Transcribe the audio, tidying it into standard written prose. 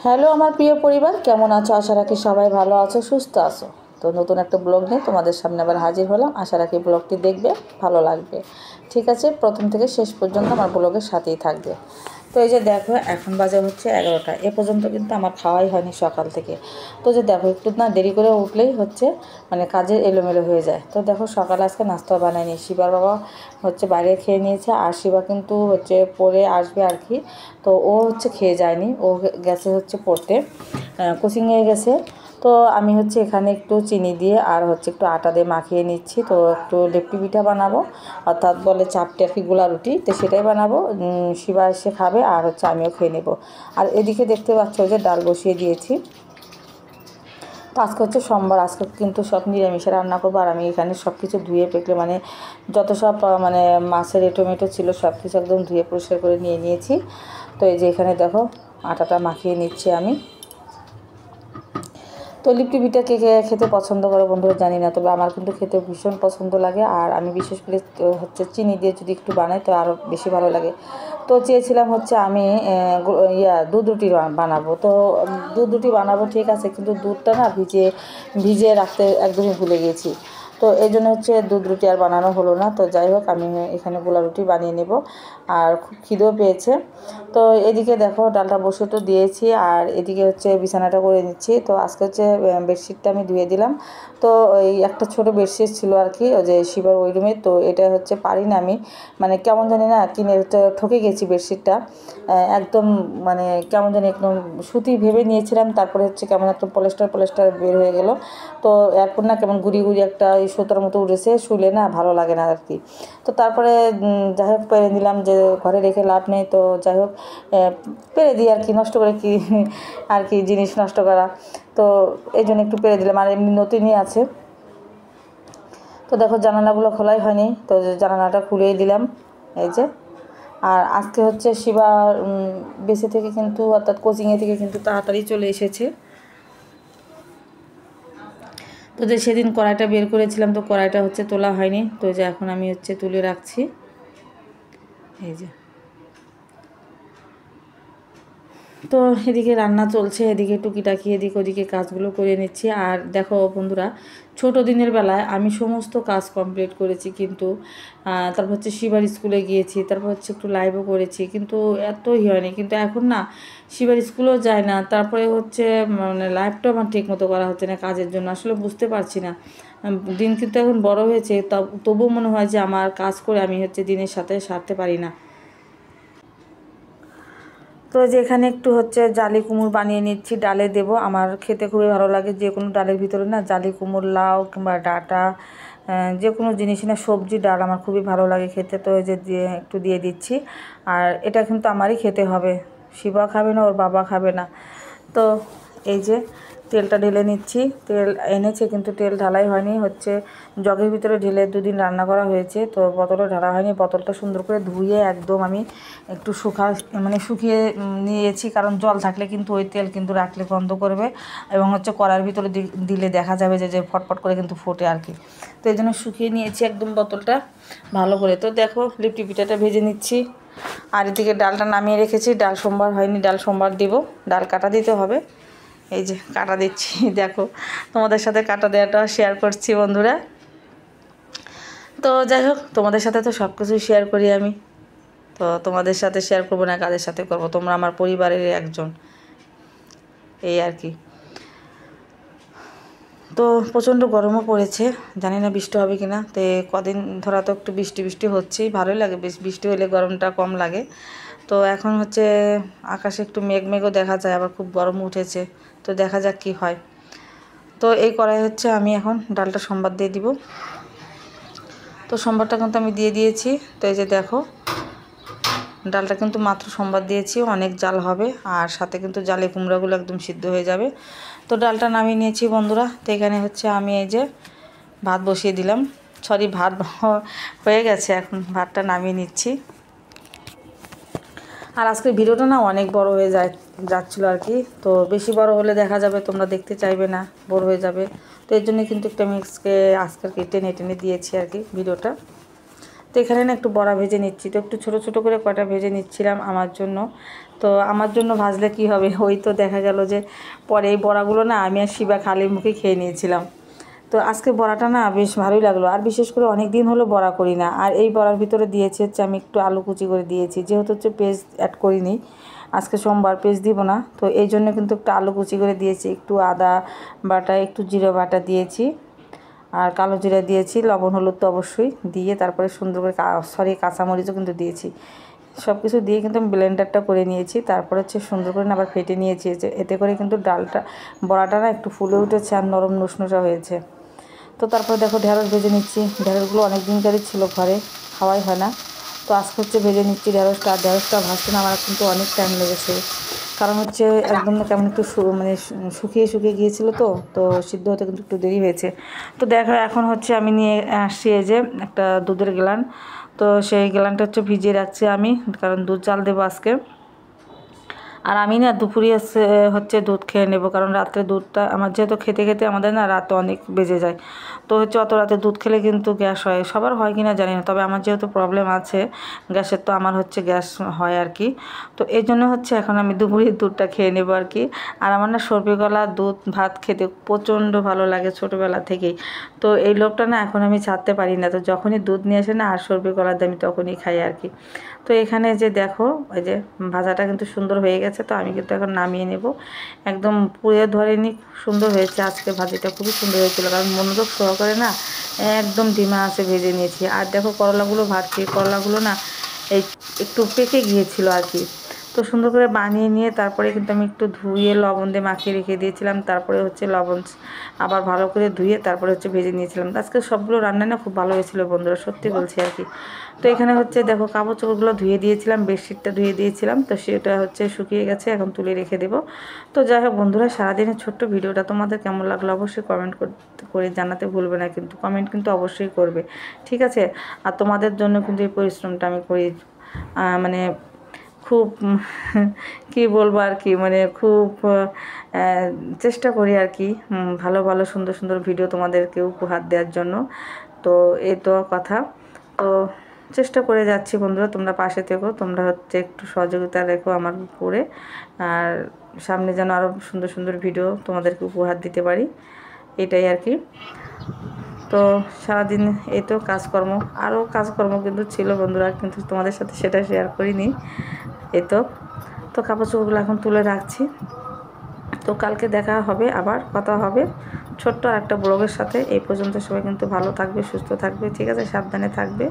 Hello আমার প্রিয় পরিবার, কেমন আছো? আশা রাখি সবাই ভালো আছো, সুস্থ আছো। তো নতুন একটা ব্লগ নিয়ে তোমাদের সামনে আবার হাজির হলাম। আশা রাখি ব্লগটি দেখবে, ভালো লাগবে। ঠিক আছে, প্রথম থেকে শেষ পর্যন্ত আমার ব্লগের সাথেই থাকবে। তো এই যে দেখো, এখন বাজে হচ্ছে 11টা। এ পর্যন্ত কিন্তু আমার খাওয়াই হয়নি সকাল থেকে। তো যে দেখো, একটু না দেরি করে উঠলেই হচ্ছে মানে কাজের এলোমেলো হয়ে যায়। তো দেখো, সকালে আজকে নাস্তা বানায়নি। শিবার বাবা হচ্ছে বাইরে খেয়ে নিয়েছে, আর শিবা কিন্তু হচ্ছে পরে আসবে আর কি। তো ও হচ্ছে খেয়ে যায়নি, ও গেছে হচ্ছে পড়তে, কোচিংয়ে গেছে। তো আমি হচ্ছে এখানে একটু চিনি দিয়ে আর হচ্ছে একটু আটা দিয়ে মাখিয়ে নিচ্ছি। তো একটু লেপটি পিঠা বানাবো, অর্থাৎ বলে চাপটি আর কি, গোলা রুটি। তো সেটাই বানাবো, শিবা এসে খাবে আর হচ্ছে আমিও খেয়ে নেব। আর এদিকে দেখতে পাচ্ছ যে ডাল বসিয়ে দিয়েছি। তো আজকে হচ্ছে সোমবার, আজকে কিন্তু সব নিরামিষে রান্না করবো। আর আমি এখানে সব কিছু ধুয়ে পেকলে মানে যত সব মানে মাছের টমেটো ছিল সব কিছু একদম ধুয়ে পরিষ্কার করে নিয়ে নিয়েছি। তো এই যে এখানে দেখো, আটাটা মাখিয়ে নিচ্ছি আমি। তো লিপটি পিঠা কে কে খেতে পছন্দ করে বন্ধুরা জানি না, তবে আমার কিন্তু খেতে ভীষণ পছন্দ লাগে। আর আমি বিশেষ করে হচ্ছে চিনি দিয়ে যদি একটু বানাই তো আরও বেশি ভালো লাগে। তো চেয়েছিলাম হচ্ছে আমি দুধ রুটি বানাবো। তো দুধ রুটি বানাবো ঠিক আছে, কিন্তু দুধটা না ভিজিয়ে রাখতে একদমই ভুলে গেছি। তো এই জন্য হচ্ছে দুধ রুটি আর বানানো হলো না। তো যাই হোক, আমি এখানে গোলা রুটি বানিয়ে নেব। আর খুব খিদেও পেয়েছে। তো এদিকে দেখো, ডালটা বসে তো দিয়েছি, আর এদিকে হচ্ছে বিছানাটা করে নিচ্ছি। তো আজকে হচ্ছে বেডশিটটা আমি ধুয়ে দিলাম। তো ওই একটা ছোট বেডশিট ছিল আর কি, ওই যে শিবার ওই রুমে। তো এটা হচ্ছে পারি না আমি, মানে কেমন জানি না কিনে ঠকে গেছি বেডশিটটা। একদম মানে কেমন জানি একদম সুতি ভেবে নিয়েছিলাম, তারপরে হচ্ছে কেমন একটা পলেস্টার বের হয়ে গেল। তো এরপর না কেমন গুড়ি একটা এই সুতোর মতো উঠেছে, শুলে না ভালো লাগে না আর কি। তো তারপরে যাই হোক পেরে নিলাম, যে ঘরে রেখে লাভ নেই। তো যাই হোক পেরে দিই আর কি, নষ্ট করে কি আর কি জিনিস নষ্ট করা। তো এই জন্য একটু পেরে দিলাম, আর এমনি নতুনই আছে। তো দেখো, জানালাগুলো খোলাই হয়নি, তো জানালাটা খুলেই দিলাম এই যে। আর আজকে হচ্ছে শিবা বেসে থেকে কিন্তু, অর্থাৎ কোচিংয়ে থেকে কিন্তু তাড়াতাড়ি চলে এসেছে। তো যে সেদিন কড়াইটা বের করেছিলাম, তো কড়াইটা হচ্ছে তোলা হয়নি। তো যে এখন আমি হচ্ছে তুলে রাখছি এই যে। তো এদিকে রান্না চলছে, এদিকে টুকিটাকি এদিকে ওদিকে কাজগুলো করে নিচ্ছি। আর দেখো বন্ধুরা, ছোট দিনের বেলায় আমি সমস্ত কাজ কমপ্লিট করেছি, কিন্তু তারপর হচ্ছে শিবার স্কুলে গিয়েছি, তারপর হচ্ছে একটু লাইভও করেছি, কিন্তু এতই হয়নি। কিন্তু এখন না শিবার স্কুলেও যায় না, তারপরে হচ্ছে মানে লাইভটাও আমার ঠিক মতো করা হচ্ছে না কাজের জন্য। আসলে বুঝতে পারছি না, দিন কিন্তু এখন বড় হয়েছে, তবুও মনে হয় যে আমার কাজ করে আমি হচ্ছে দিনের সাথে সারতে পারি না। তো যে এখানে একটু হচ্ছে জালি কুমড় বানিয়ে নিচ্ছি, ডালে দেব। আমার খেতে খুবই ভালো লাগে, যে কোনো ডালের ভিতরে না জালি কুমড়, লাউ কিংবা ডাঁটা, যে কোনো জিনিসই না সবজি ডাল আমার খুবই ভালো লাগে খেতে। তো এই যে দিয়ে একটু দিয়ে দিচ্ছি। আর এটা কিন্তু আমারই খেতে হবে, শিবা খাবে না, ওর বাবা খাবে না। তো এই যে তেলটা ঢেলে নিচ্ছি। তেল এনেছে কিন্তু তেল ঢালাই হয়নি, হচ্ছে জগের ভিতরে ঢেলে দুদিন রান্না করা হয়েছে। তো বোতলে ঢালা হয়নি, বোতলটা সুন্দর করে ধুয়ে একদম আমি একটু শুকিয়ে নিয়েছি, কারণ জল থাকলে কিন্তু ওই তেল কিন্তু রাখলে গন্ধ করবে, এবং হচ্ছে কড়ার ভিতরে দিলে দেখা যাবে যে ফটফট করে কিন্তু ফোটে আর কি। তো এই জন্য শুকিয়ে নিয়েছি একদম বোতলটা ভালো করে। তো দেখো, লিপটি পিঠাটা ভেজে নিচ্ছি। আর এদিকে ডালটা নামিয়ে রেখেছি, ডাল সোমবার হয়নি, ডাল সোমবার দিব। ডাল কাটা দিতে হবে, এই যে কাটা দিচ্ছি। দেখো, তোমাদের সাথে কাটা দেওয়াটা শেয়ার করছি বন্ধুরা। তো যাই হোক, তোমাদের সাথে তো সব কিছুই শেয়ার করি আমি। তো তোমাদের সাথে শেয়ার করবো না কাদের সাথে করবো, তোমরা আমার পরিবারের একজন, এই আর কি। তো প্রচণ্ড গরমও পড়েছে, জানি না বৃষ্টি হবে কি না। তো কদিন ধরা তো একটু বৃষ্টি হচ্ছেই, ভালোই লাগে, বেশ বৃষ্টি হলে গরমটা কম লাগে। তো এখন হচ্ছে আকাশে একটু মেঘও দেখা যায়, আবার খুব গরম উঠেছে। তো দেখা যাক কি হয়। তো এই কড়াই হচ্ছে আমি এখন ডালটা সম্বাদ দিয়ে দিব। তো সম্বাদটা কিন্তু আমি দিয়ে দিয়েছি। তো এই যে দেখো, ডালটা কিন্তু মাত্র সম্বাদ দিয়েছি, অনেক জাল হবে, আর সাথে কিন্তু জালে কুমড়াগুলো একদম সিদ্ধ হয়ে যাবে। তো ডালটা নামিয়ে নিয়েছি বন্ধুরা। তো এখানে হচ্ছে আমি এই যে ভাত বসিয়ে দিলাম, ভাত হয়ে গেছে, এখন ভাতটা নামিয়ে নিচ্ছি। আর আজকের ভিডিওটা না অনেক বড় হয়ে যাচ্ছিলো আর কি। তো বেশি বড় হলে দেখা যাবে তোমরা দেখতে চাইবে না, বোর হয়ে যাবে। তো এর জন্য কিন্তু একটা আজকে টেনে দিয়েছি আর কি ভিডিওটা। তো এখানে না একটু বড়া ভেজে নিচ্ছি, তো একটু ছোটো ছোটো করে কটা ভেজে নিচ্ছিলাম আমার জন্য। তো আমার জন্য ভাজলে কি হবে, ওই তো দেখা গেল যে পরে এই বড়াগুলো না আমি আর শিবা খালি মুখে খেয়ে নিয়েছিলাম। তো আজকে বড়াটা না বেশ ভালোই লাগলো, আর বিশেষ করে অনেক দিন হলো বড়া করি না। আর এই বড়ার ভিতরে দিয়েছি হচ্ছে আমি একটু আলু কুচি করে দিয়েছি, যেহেতু হচ্ছে পেঁয়াজ অ্যাড করিনি, আজকে সোমবার পেঁয়াজ দিব না, তো এই জন্য কিন্তু একটু আলু কুচি করে দিয়েছি, একটু আদা বাটা, একটু জিরে বাটা দিয়েছি, আর কালো জিরা দিয়েছি, লবণ হলুদ তো অবশ্যই দিয়ে, তারপরে সুন্দর করে কাঁচামরিচও কিন্তু দিয়েছি। সব কিছু দিয়ে কিন্তু আমি ব্লেন্ডারটা করে নিয়েছি, তারপরে হচ্ছে সুন্দর করে আবার ফেটে নিয়েছি, যে এতে করে কিন্তু ডালটা বড়াটা না একটু ফুলে উঠেছে আর নরম নুসনুসা হয়েছে। তো তারপর দেখো ঢেঁড়স ভেজে নিচ্ছি, ঢেঁড়সগুলো অনেক দিনকারই ছিল ঘরে, খাওয়াই হয় না, তো আজকে হচ্ছে ভেজে নিচ্ছি ঢেঁড়সটা। আর ঢেঁড়সটা ভাজতে না আমার কিন্তু অনেক টাইম লেগেছে, কারণ হচ্ছে একদম না কেমন একটু মানে শুকিয়ে গিয়েছিলো, তো সিদ্ধ হতে কিন্তু একটু দেরি হয়েছে। তো দেখো এখন হচ্ছে আমি নিয়ে আসছি এই যে একটা দুধের গ্লান, তো সেই গ্লানটা হচ্ছে ভিজিয়ে রাখছি আমি, কারণ দুধ চাল দেবো আজকে। আর আমি না দুপুরে হচ্ছে দুধ খেয়ে নেব, কারণ রাত্রে দুধটা আমার যেহেতু খেতে খেতে আমাদের না রাত অনেক বেজে যায়, তো হচ্ছে অত রাতে দুধ খেলে কিন্তু গ্যাস হয়, সবার হয় কিনা জানি না, তবে আমার যেহেতু প্রবলেম আছে গ্যাসের, তো আমার হচ্ছে গ্যাস হয় আর কি। তো এই জন্য হচ্ছে এখন আমি দুপুরের দুধটা খেয়ে নেবো আর কি। আর আমার না সর্ষে গলা দুধ ভাত খেতে প্রচণ্ড ভালো লাগে ছোটোবেলা থেকেই, তো এই লোভটা না এখন আমি ছাড়তে পারি না, তো যখনই দুধ নিয়ে আসে না আর সর্ষে গলার দামি তখনই খাই আর কি। তো এখানে যে দেখো ওই যে ভাজাটা কিন্তু সুন্দর হয়ে গেছে, তো আমি কিন্তু এখন নামিয়ে নেব, একদম পুড়ে ধরেনি, সুন্দর হয়েছে আজকে ভাজিটা, খুবই সুন্দর হয়েছিল, কারণ মনোযোগ সহকারে না একদম ডিমা আছে ভেজে নিয়েছি। আর দেখো করলাগুলো ভাজছি, করলাগুলো না এই একটু পেকে গিয়েছিল আর কি, তো সুন্দর করে বানিয়ে নিয়ে তারপরে কিন্তু আমি একটু ধুয়ে লবণ দিয়ে মাখিয়ে রেখে দিয়েছিলাম, তারপরে হচ্ছে লবণ আবার ভালো করে ধুয়ে তারপরে হচ্ছে ভেজে নিয়েছিলাম। আজকে সবগুলো রান্না না খুব ভালো হয়েছিল বন্ধুরা, সত্যি বলছি আর কি। তো এখানে হচ্ছে দেখো কাপড় চোপড়গুলো ধুয়ে দিয়েছিলাম, বেডশিটটা ধুয়ে দিয়েছিলাম, তো সেটা হচ্ছে শুকিয়ে গেছে, এখন তুলে রেখে দেবো। তো যাই হোক বন্ধুরা, সারাদিনের ছোট্ট ভিডিওটা তোমাদের কেমন লাগলো অবশ্যই কমেন্ট করে জানাতে ভুলবে না, কিন্তু কমেন্ট কিন্তু অবশ্যই করবে, ঠিক আছে। আর তোমাদের জন্য কিন্তু এই পরিশ্রমটা আমি করি, মানে খুব কী বলবো আর কি, মানে খুব চেষ্টা করি আর কি, ভালো ভালো সুন্দর সুন্দর ভিডিও তোমাদেরকে উপহার দেওয়ার জন্য। তো এই তো কথা, তো চেষ্টা করে যাচ্ছি বন্ধুরা, তোমরা পাশে থেকো, তোমরা হচ্ছে একটু সহযোগিতা রেখো আমার উপরে, আর সামনে যেন আরও সুন্দর সুন্দর ভিডিও তোমাদেরকে উপহার দিতে পারি, এটাই আর কি। তো সারাদিন এই তো কাজকর্ম, আরও কাজকর্ম কিন্তু ছিল বন্ধুরা, কিন্তু তোমাদের সাথে সেটা শেয়ার করিনি। এই তো কাপড় চোপড়গুলো এখন তুলে রাখছি, তো কালকে দেখা হবে, আবার কথা হবে ছোট্ট আর একটা ব্লগের সাথে। এই পর্যন্ত সবাই কিন্তু ভালো থাকবে, সুস্থ থাকবে, ঠিক আছে, সাবধানে থাকবে।